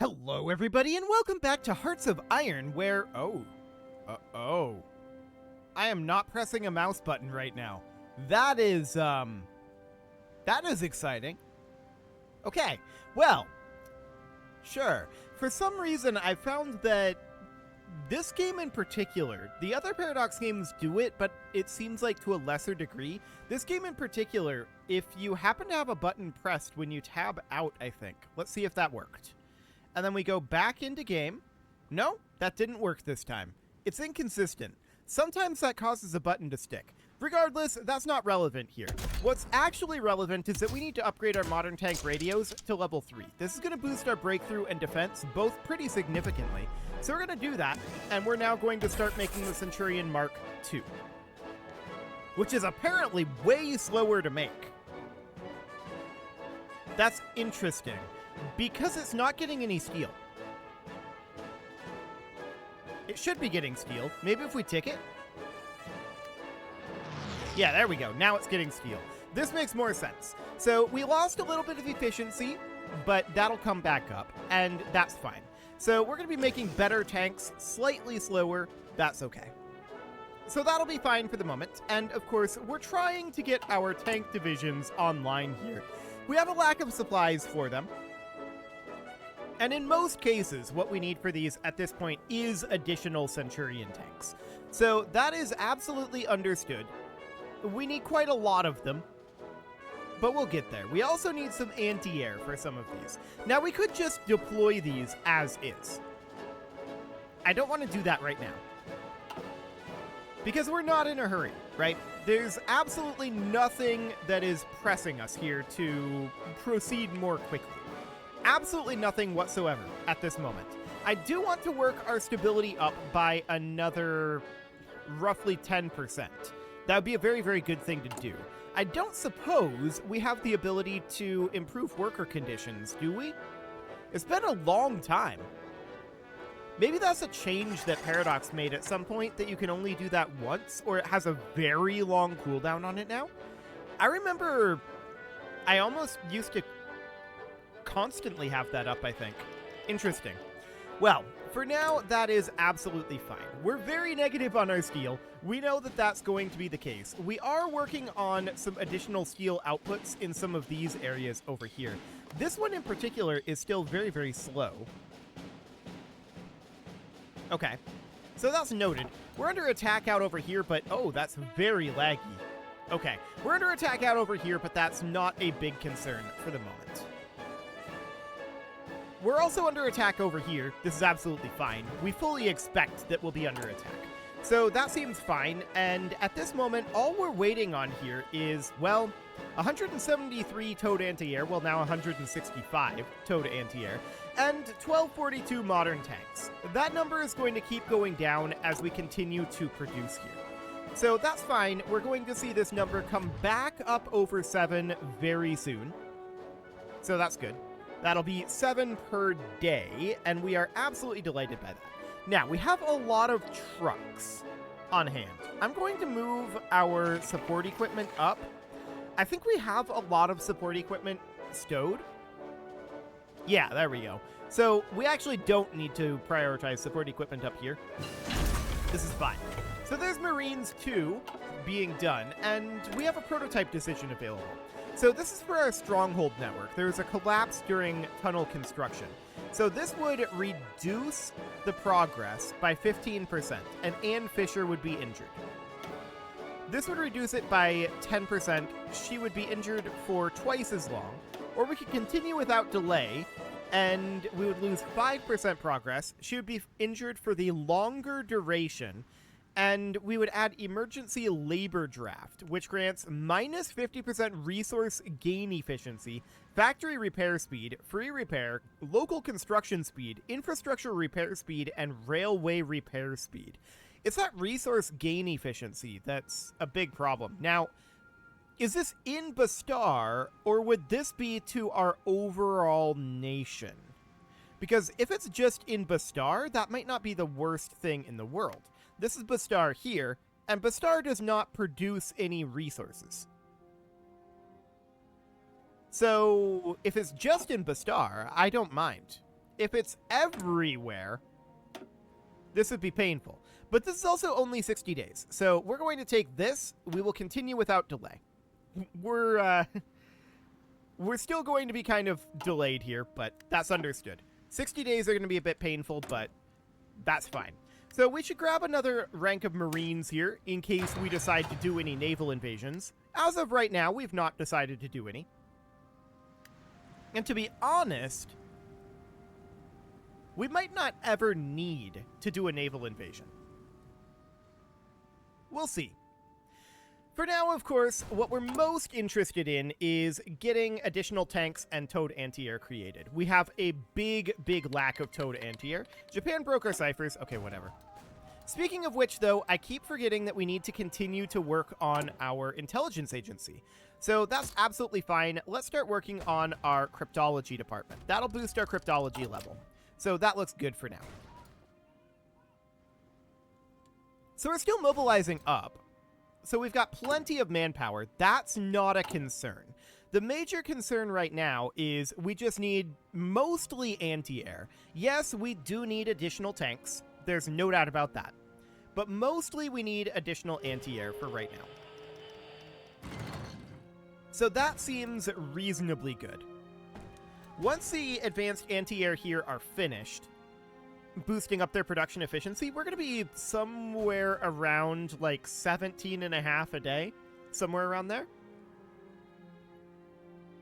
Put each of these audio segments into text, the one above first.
Hello, everybody, and welcome back to Hearts of Iron, where... I am not pressing a mouse button right now. That is exciting. Okay, well, sure. For some reason, I found that this game in particular, the other Paradox games do it, but it seems like to a lesser degree. This game in particular, if you happen to have a button pressed when you tab out, I think. Let's see if that worked. And then we go back into game. No, that didn't work this time. It's inconsistent. Sometimes that causes a button to stick. Regardless, that's not relevant here. What's actually relevant is that we need to upgrade our modern tank radios to level 3. This is going to boost our breakthrough and defense both pretty significantly. So we're going to do that, and we're now going to start making the Centurion Mark II, which is apparently way slower to make. That's interesting, because it's not getting any steel. It should be getting steel. Maybe if we tick it? Yeah, there we go. Now it's getting steel. This makes more sense. So we lost a little bit of efficiency, but that'll come back up, and that's fine. So we're going to be making better tanks, slightly slower. That's okay. So that'll be fine for the moment. And of course, we're trying to get our tank divisions online here. We have a lack of supplies for them. And in most cases, what we need for these at this point is additional Centurion tanks. So that is absolutely understood. We need quite a lot of them, but we'll get there. We also need some anti-air for some of these. Now, we could just deploy these as is. I don't want to do that right now, because we're not in a hurry, right? There's absolutely nothing that is pressing us here to proceed more quickly. Absolutely nothing whatsoever at this moment. I do want to work our stability up by another roughly 10%. That would be a very, very good thing to do. I don't suppose we have the ability to improve worker conditions, do we? It's been a long time. Maybe that's a change that Paradox made at some point, that you can only do that once, or it has a very long cooldown on it now. I remember I almost used to constantly have that up, I think. Interesting. Well, for now, that is absolutely fine. We're very negative on our steel. We know that that's going to be the case. We are working on some additional steel outputs in some of these areas over here. This one in particular is still very, very slow. Okay, so that's noted. We're under attack out over here, but oh, that's very laggy. Okay, we're under attack out over here, but that's not a big concern for the moment. We're also under attack over here. This is absolutely fine. We fully expect that we'll be under attack. So that seems fine, and at this moment, all we're waiting on here is, well, 173 towed anti-air, well now 165 towed anti-air, and 1242 modern tanks. That number is going to keep going down as we continue to produce here. So that's fine. We're going to see this number come back up over 7 very soon. So that's good. That'll be 7 per day, and we are absolutely delighted by that. Now, we have a lot of trucks on hand. I'm going to move our support equipment up. I think we have a lot of support equipment stowed. Yeah, there we go. So we actually don't need to prioritize support equipment up here. This is fine. So there's Marines 2 being done, and we have a prototype decision available. So this is for our stronghold network. There's a collapse during tunnel construction. So this would reduce the progress by 15%, and Ann Fisher would be injured. This would reduce it by 10%. She would be injured for twice as long. Or we could continue without delay, and we would lose 5% progress. She would be injured for the longer duration, and we would add emergency labor draft, which grants minus 50% resource gain efficiency, factory repair speed, free repair, local construction speed, infrastructure repair speed, and railway repair speed. It's that resource gain efficiency that's a big problem. Now, is this in Bastar, or would this be to our overall nation? Because if it's just in Bastar, that might not be the worst thing in the world. This is Bastar here, and Bastar does not produce any resources. So if it's just in Bastar, I don't mind. If it's everywhere, this would be painful. But this is also only 60 days. So we're going to take this. We will continue without delay. We're still going to be kind of delayed here, but that's understood. 60 days are going to be a bit painful, but that's fine. So we should grab another rank of Marines here in case we decide to do any naval invasions. As of right now, we've not decided to do any. And to be honest, we might not ever need to do a naval invasion. We'll see. For now, of course, what we're most interested in is getting additional tanks and towed anti-air created. We have a big lack of towed anti-air. Japan broke our ciphers. Okay, whatever. Speaking of which, though, I keep forgetting that we need to continue to work on our intelligence agency. So that's absolutely fine. Let's start working on our cryptology department. That'll boost our cryptology level. So that looks good for now. So we're still mobilizing up. So we've got plenty of manpower. That's not a concern. The major concern right now is we just need mostly anti-air. Yes, we do need additional tanks. There's no doubt about that. But mostly we need additional anti-air for right now. So that seems reasonably good. Once the advanced anti-air here are finished, boosting up their production efficiency, we're going to be somewhere around like 17.5 a day. Somewhere around there.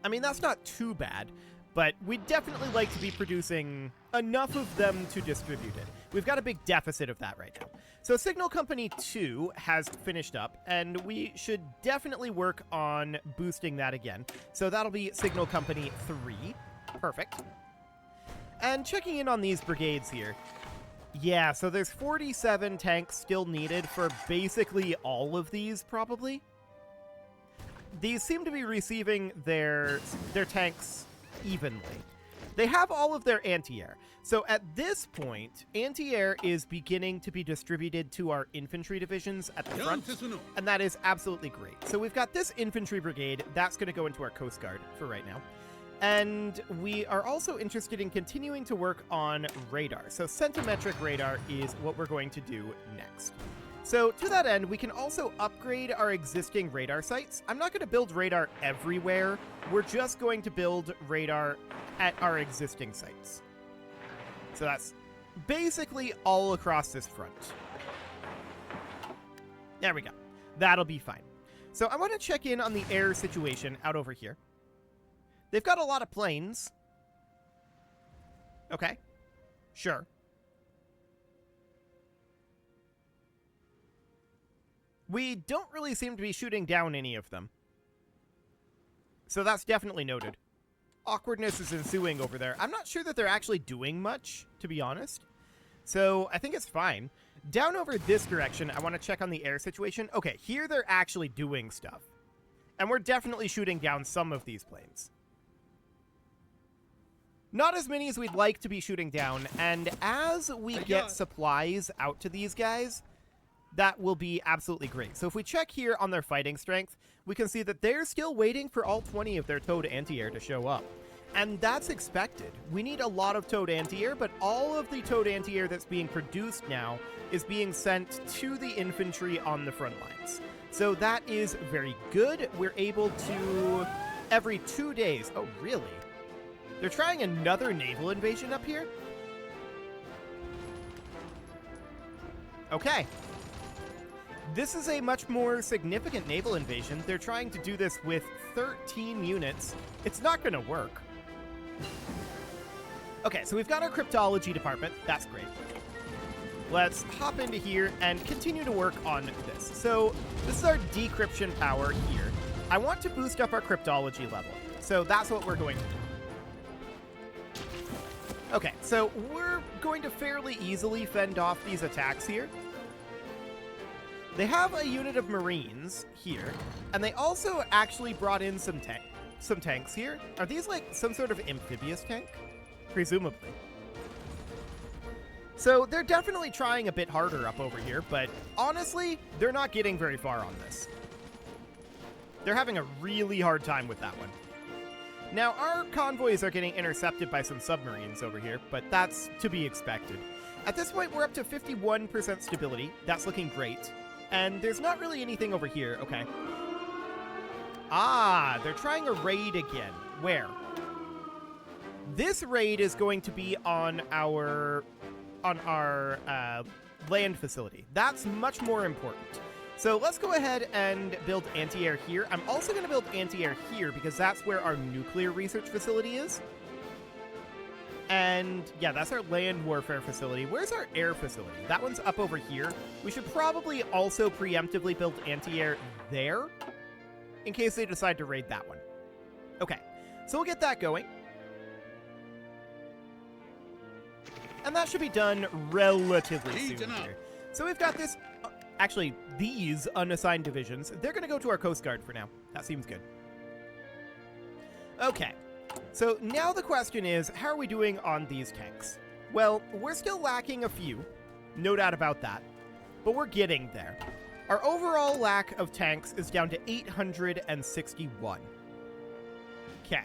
I mean, that's not too bad, but we'd definitely like to be producing enough of them to distribute it. We've got a big deficit of that right now. So Signal Company 2 has finished up, and we should definitely work on boosting that again. So that'll be Signal Company 3. Perfect. And checking in on these brigades here. Yeah, so there's 47 tanks still needed for basically all of these, probably. These seem to be receiving their tanks evenly. They have all of their anti-air. So at this point, anti-air is beginning to be distributed to our infantry divisions at the front, and that is absolutely great. So we've got this infantry brigade. That's going to go into our Coast Guard for right now. And we are also interested in continuing to work on radar. So centimetric radar is what we're going to do next. So to that end, we can also upgrade our existing radar sites. I'm not going to build radar everywhere. We're just going to build radar at our existing sites. So that's basically all across this front. There we go. That'll be fine. So I want to check in on the air situation out over here. They've got a lot of planes. Okay. Sure. We don't really seem to be shooting down any of them. So that's definitely noted. Awkwardness is ensuing over there. I'm not sure that they're actually doing much, to be honest. So I think it's fine. Down over this direction, I want to check on the air situation. Okay, here they're actually doing stuff. And we're definitely shooting down some of these planes. Not as many as we'd like to be shooting down, and as we get supplies out to these guys, that will be absolutely great. So if we check here on their fighting strength, we can see that they're still waiting for all 20 of their towed anti-air to show up. And that's expected. We need a lot of towed anti-air, but all of the towed anti-air that's being produced now is being sent to the infantry on the front lines. So that is very good. We're able to, every 2 days... Oh, really? They're trying another naval invasion up here? Okay. This is a much more significant naval invasion. They're trying to do this with 13 units. It's not going to work. Okay, so we've got our cryptology department. That's great. Let's hop into here and continue to work on this. So this is our decryption power here. I want to boost up our cryptology level. So that's what we're going to do. Okay, so we're going to fairly easily fend off these attacks here. They have a unit of Marines here, and they also actually brought in some tanks here. Are these like some sort of amphibious tank? Presumably. So they're definitely trying a bit harder up over here, but honestly, they're not getting very far on this. They're having a really hard time with that one. Now, our convoys are getting intercepted by some submarines over here, but that's to be expected. At this point, we're up to 51% stability. That's looking great. And there's not really anything over here. Okay. Ah, they're trying a raid again. Where? This raid is going to be on our land facility. That's much more important. So let's go ahead and build anti-air here. I'm also going to build anti-air here because that's where our nuclear research facility is. And yeah, that's our land warfare facility. Where's our air facility? That one's up over here. We should probably also preemptively build anti-air there in case they decide to raid that one. Okay, so we'll get that going. And that should be done relatively soon here. So we've got this, actually, these unassigned divisions. They're going to go to our Coast Guard for now. That seems good. Okay. So now the question is, how are we doing on these tanks? Well, we're still lacking a few, no doubt about that, but we're getting there. Our overall lack of tanks is down to 861. Okay.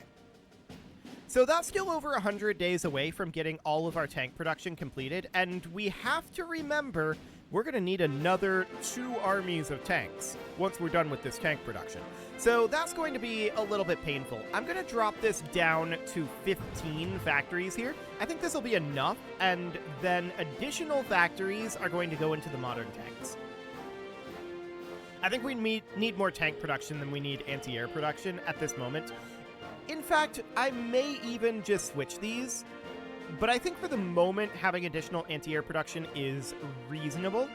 So that's still over 100 days away from getting all of our tank production completed, and we have to remember we're going to need another 2 armies of tanks once we're done with this tank production. So that's going to be a little bit painful. I'm going to drop this down to 15 factories here. I think this will be enough, and then additional factories are going to go into the modern tanks. I think we need more tank production than we need anti-air production at this moment. In fact, I may even just switch these, but I think for the moment, having additional anti-air production is reasonable.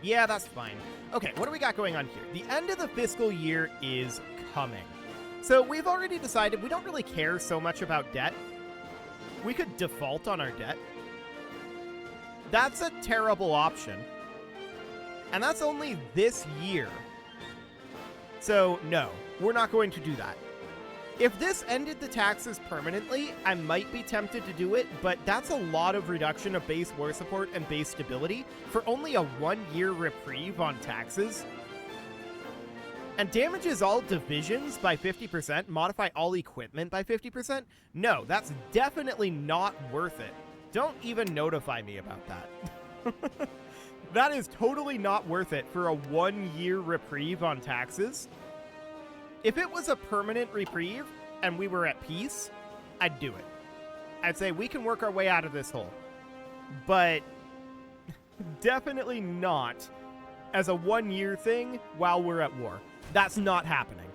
Yeah, that's fine. Okay, what do we got going on here? The end of the fiscal year is coming. So we've already decided we don't really care so much about debt. We could default on our debt. That's a terrible option. And that's only this year. So, no, we're not going to do that. If this ended the taxes permanently, I might be tempted to do it, but that's a lot of reduction of base war support and base stability for only a 1-year reprieve on taxes. And damages all divisions by 50%, modify all equipment by 50%? No, that's definitely not worth it. Don't even notify me about that. That is totally not worth it for a 1-year reprieve on taxes. If it was a permanent reprieve and we were at peace, I'd do it. I'd say we can work our way out of this hole. But definitely not as a 1-year thing while we're at war. That's not happening.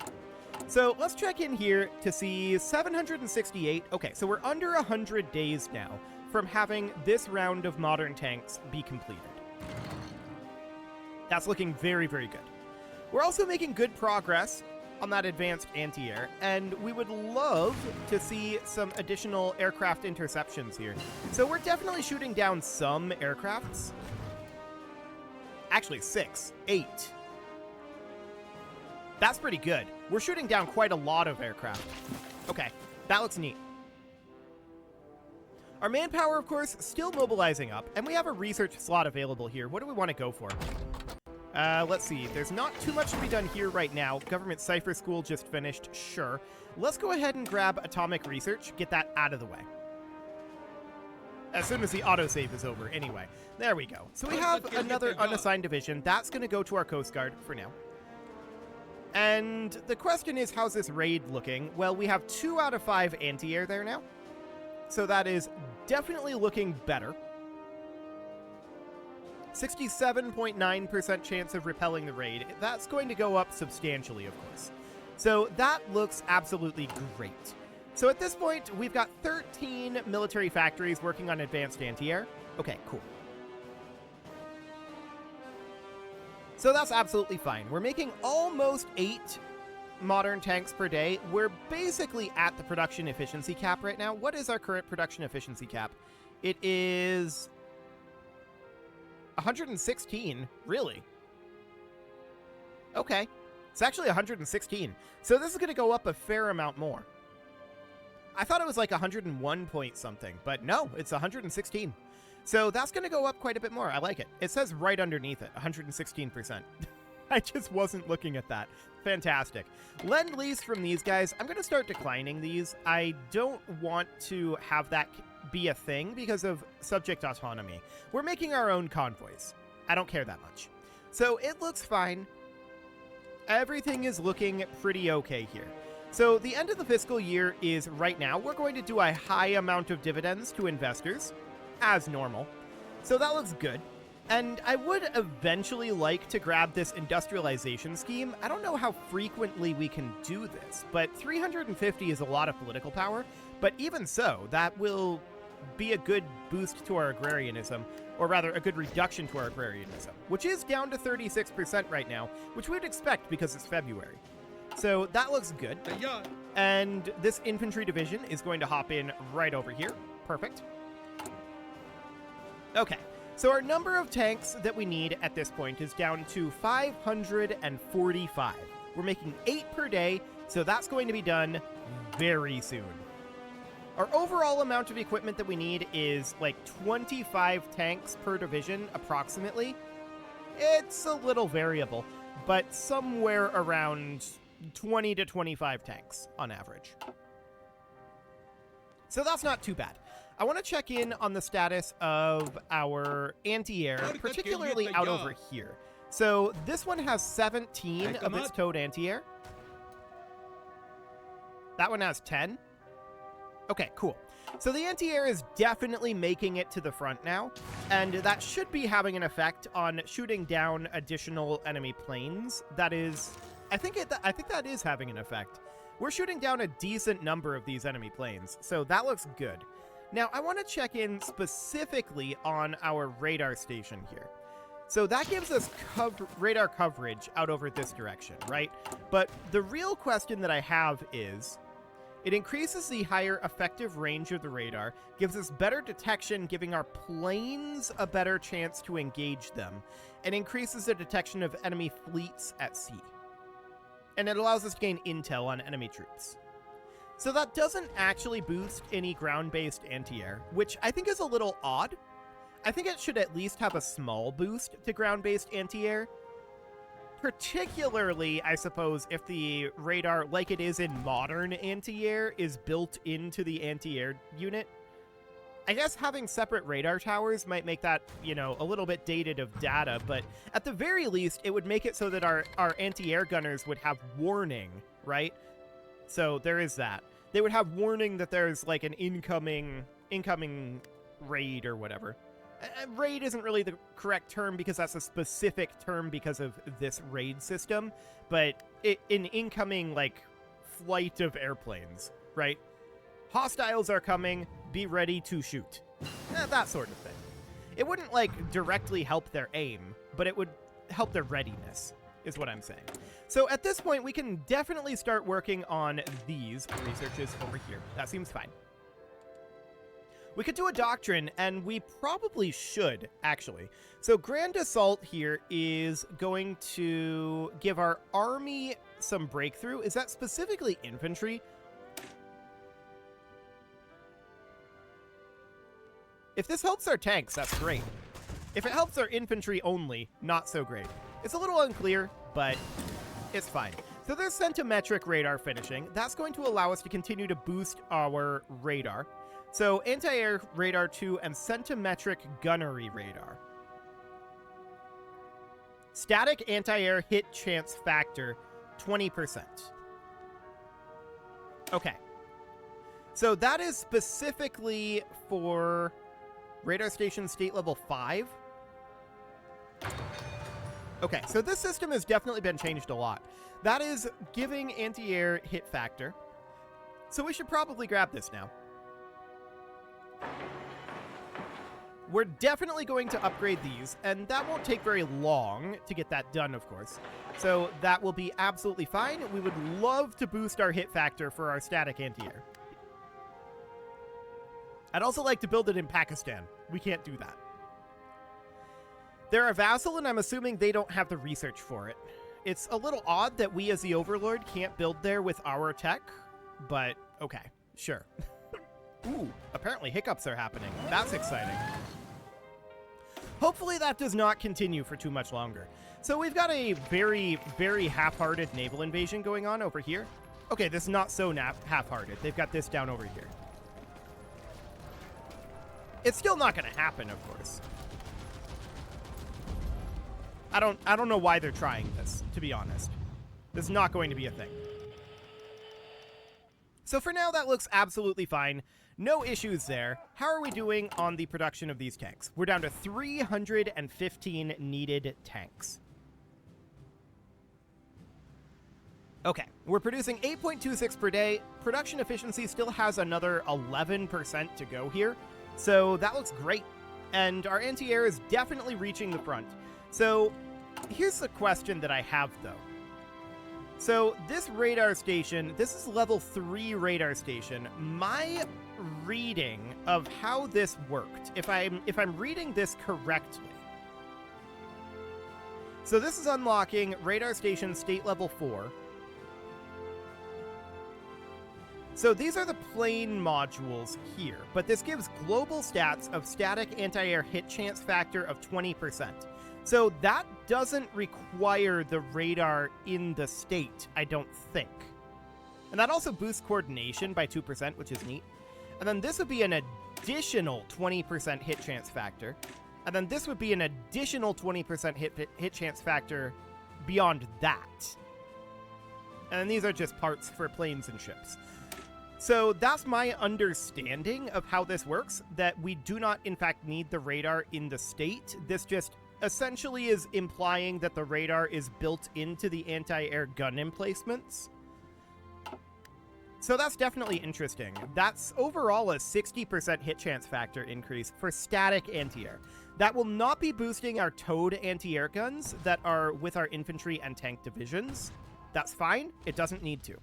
So let's check in here to see 768. Okay, so we're under 100 days now from having this round of modern tanks be completed. That's looking very, very good. We're also making good progress on that advanced anti-air, and we would love to see some additional aircraft interceptions here. So we're definitely shooting down some aircrafts. Actually, 8. That's pretty good. We're shooting down quite a lot of aircraft. Okay, that looks neat. Our manpower, of course, still mobilizing up, and we have a research slot available here. What do we want to go for? Let's see. There's not too much to be done here right now. Government Cipher School just finished. Sure. Let's go ahead and grab atomic research. Get that out of the way. As soon as the autosave is over, anyway. There we go. So we have another unassigned division. That's going to go to our Coast Guard for now. And the question is, how's this raid looking? Well, we have 2 out of 5 anti-air there now. So that is definitely looking better. 67.9% chance of repelling the raid. That's going to go up substantially, of course. So that looks absolutely great. So at this point, we've got 13 military factories working on advanced anti-air. Okay, cool. So that's absolutely fine. We're making almost 8 modern tanks per day. We're basically at the production efficiency cap right now. What is our current production efficiency cap? It is 116, really? Okay. It's actually 116. So this is going to go up a fair amount more. I thought it was like 101 point something, but no, it's 116. So that's going to go up quite a bit more. I like it. It says right underneath it, 116%. I just wasn't looking at that. Fantastic. Lend-lease from these guys. I'm going to start declining these. I don't want to have that be a thing because of subject autonomy. We're making our own convoys. I don't care that much. So it looks fine. Everything is looking pretty okay here. So the end of the fiscal year is right now. We're going to do a high amount of dividends to investors, as normal. So that looks good. And I would eventually like to grab this industrialization scheme. I don't know how frequently we can do this, but 350 is a lot of political power. But even so, that will be a good boost to our agrarianism, or rather a good reduction to our agrarianism, which is down to 36% right now, which we'd expect because it's February. So that looks good. And this infantry division is going to hop in right over here. Perfect. Okay. So our number of tanks that we need at this point is down to 545. We're making 8 per day, so that's going to be done very soon. Our overall amount of equipment that we need is like 25 tanks per division, approximately. It's a little variable, but somewhere around 20 to 25 tanks on average. So that's not too bad. I want to check in on the status of our anti-air, particularly out over here. So this one has 17 of its towed anti-air. That one has 10. Okay, cool. So the anti-air is definitely making it to the front now, and that should be having an effect on shooting down additional enemy planes. That is, I think that is having an effect. We're shooting down a decent number of these enemy planes, so that looks good. Now, I want to check in specifically on our radar station here. So that gives us radar coverage out over this direction, right? But the real question that I have is, it increases the higher effective range of the radar, gives us better detection, giving our planes a better chance to engage them, and increases the detection of enemy fleets at sea. And it allows us to gain intel on enemy troops. So that doesn't actually boost any ground-based anti-air, which I think is a little odd. I think it should at least have a small boost to ground-based anti-air. Particularly, I suppose, if the radar, like it is in modern anti-air, is built into the anti-air unit. I guess having separate radar towers might make that, you know, a little bit dated of data, but at the very least, it would make it so that our anti-air gunners would have warning, right? So there is that. They would have warning that there's like an incoming raid or whatever. Raid isn't really the correct term because that's a specific term because of this raid system, but an incoming like flight of airplanes, right? Hostiles are coming, be ready to shoot. That sort of thing. It wouldn't like directly help their aim, but it would help their readiness, is what I'm saying. So at this point, we can definitely start working on these researches over here. That seems fine. We could do a doctrine, and we probably should, actually. So Grand Assault here is going to give our army some breakthrough. Is that specifically infantry? If this helps our tanks, that's great. If it helps our infantry only, not so great. It's a little unclear, but it's fine. So there's centimetric radar finishing. That's going to allow us to continue to boost our radar. So anti-air radar 2 and centimetric gunnery radar. Static anti-air hit chance factor, 20%. Okay. So that is specifically for radar station state level 5. Okay, so this system has definitely been changed a lot. That is giving anti-air hit factor. So we should probably grab this now. We're definitely going to upgrade these, and that won't take very long to get that done, of course. So that will be absolutely fine. We would love to boost our hit factor for our static anti-air. I'd also like to build it in Pakistan. We can't do that. They're a vassal, and I'm assuming they don't have the research for it. It's a little odd that we as the Overlord can't build there with our tech, but okay, sure. Ooh, apparently hiccups are happening. That's exciting. Hopefully that does not continue for too much longer. So we've got a very, very half-hearted naval invasion going on over here. Okay, this is not so half-hearted. They've got this down over here. It's still not going to happen, of course. I don't know why they're trying this, to be honest. This is not going to be a thing. So for now, that looks absolutely fine. No issues there. How are we doing on the production of these tanks? We're down to 315 needed tanks. Okay, we're producing 8.26 per day. Production efficiency still has another 11% to go here. So that looks great. And our anti-air is definitely reaching the front. So here's the question that I have, though. So this radar station, this is level 3 radar station. My reading of how this worked, if I'm reading this correctly. So this is unlocking radar station state level 4. So these are the plane modules here, but this gives global stats of static anti-air hit chance factor of 20%. So that doesn't require the radar in the state, I don't think. And that also boosts coordination by 2%, which is neat. And then this would be an additional 20% hit chance factor. And then this would be an additional 20% hit chance factor beyond that. And then these are just parts for planes and ships. So that's my understanding of how this works, that we do not, in fact, need the radar in the state. This just essentially is implying that the radar is built into the anti-air gun emplacements. So that's definitely interesting. That's overall a 60% hit chance factor increase for static anti-air. That will not be boosting our towed anti-air guns that are with our infantry and tank divisions. That's fine. It doesn't need to.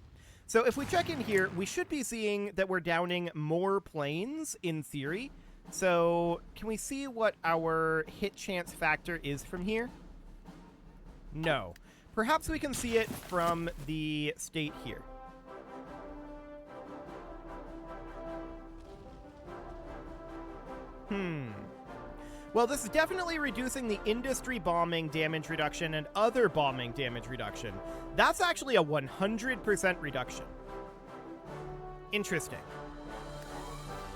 So if we check in here, we should be seeing that we're downing more planes in theory. So can we see what our hit chance factor is from here? No. Perhaps we can see it from the state here. Well, this is definitely reducing the industry bombing damage reduction and other bombing damage reduction. That's actually a 100% reduction. Interesting.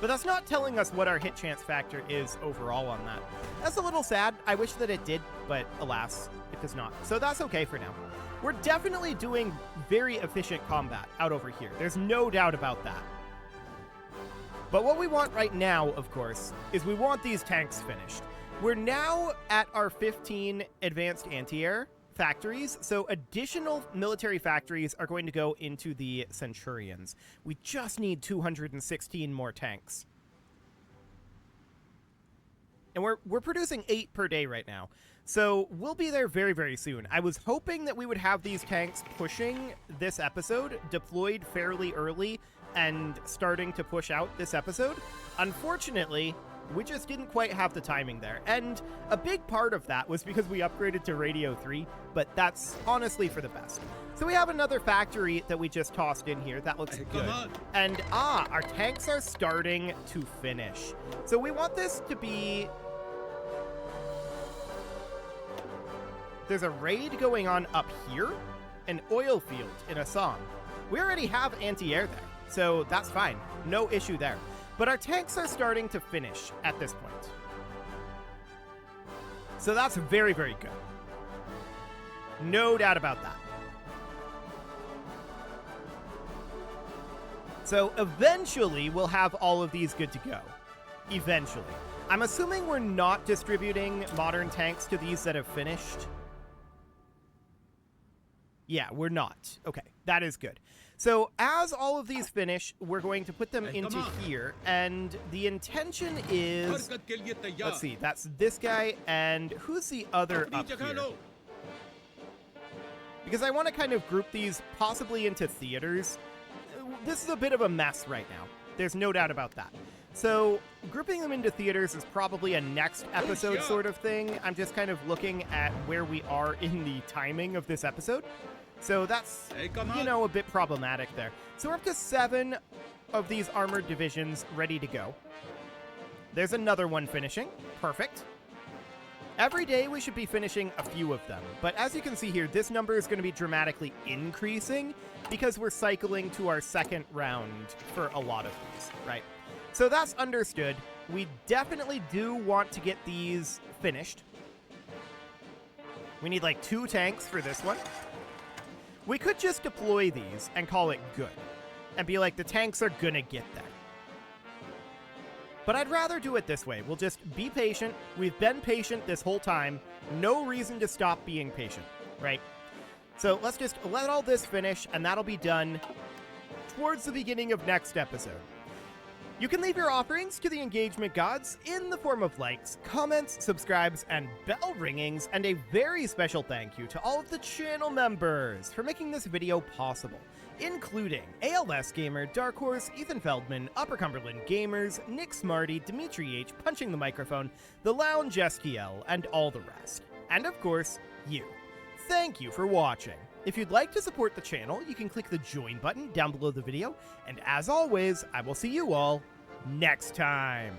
But that's not telling us what our hit chance factor is overall on that. That's a little sad. I wish that it did, but alas, it does not. So that's okay for now. We're definitely doing very efficient combat out over here. There's no doubt about that. But what we want right now, of course, is we want these tanks finished. We're now at our 15 advanced anti-air factories, so additional military factories are going to go into the Centurions. We just need 216 more tanks. And we're producing 8 per day right now. So we'll be there very, very soon. I was hoping that we would have these tanks pushing this episode, deployed fairly early, and starting to push out this episode. Unfortunately, we just didn't quite have the timing there. And a big part of that was because we upgraded to Radio 3, but that's honestly for the best. So we have another factory that we just tossed in here. That looks good. And our tanks are starting to finish. So we want this to be... There's a raid going on up here, an oil field in Assam. We already have anti-air there, so that's fine. No issue there. But our tanks are starting to finish at this point. So that's very, very good. No doubt about that. So eventually we'll have all of these good to go. Eventually. I'm assuming we're not distributing modern tanks to these that have finished. Yeah, we're not. Okay, that is good. So as all of these finish, we're going to put them into here, and the intention is, let's see, that's this guy, and who's the other up here? Because I want to kind of group these possibly into theaters. This is a bit of a mess right now. There's no doubt about that. So grouping them into theaters is probably a next episode sort of thing. I'm just kind of looking at where we are in the timing of this episode. So that's, you know, a bit problematic there. So we're up to 7 of these armored divisions ready to go. There's another one finishing. Perfect. Every day we should be finishing a few of them, but as you can see here, this number is going to be dramatically increasing because we're cycling to our second round for a lot of these, right? So that's understood. We definitely do want to get these finished. We need like 2 tanks for this one. We could just deploy these and call it good and be like, the tanks are gonna get there. But I'd rather do it this way. We'll just be patient. We've been patient this whole time. No reason to stop being patient, right? So let's just let all this finish, and that'll be done towards the beginning of next episode. You can leave your offerings to the engagement gods in the form of likes, comments, subscribes, and bell ringings, and a very special thank you to all of the channel members for making this video possible, including ALS Gamer, Dark Horse, Ethan Feldman, Upper Cumberland Gamers, Nick Smarty, Dimitri H, Punching the Microphone, The Lounge STL, and all the rest. And of course, you. Thank you for watching. If you'd like to support the channel, you can click the join button down below the video, and as always, I will see you all next time.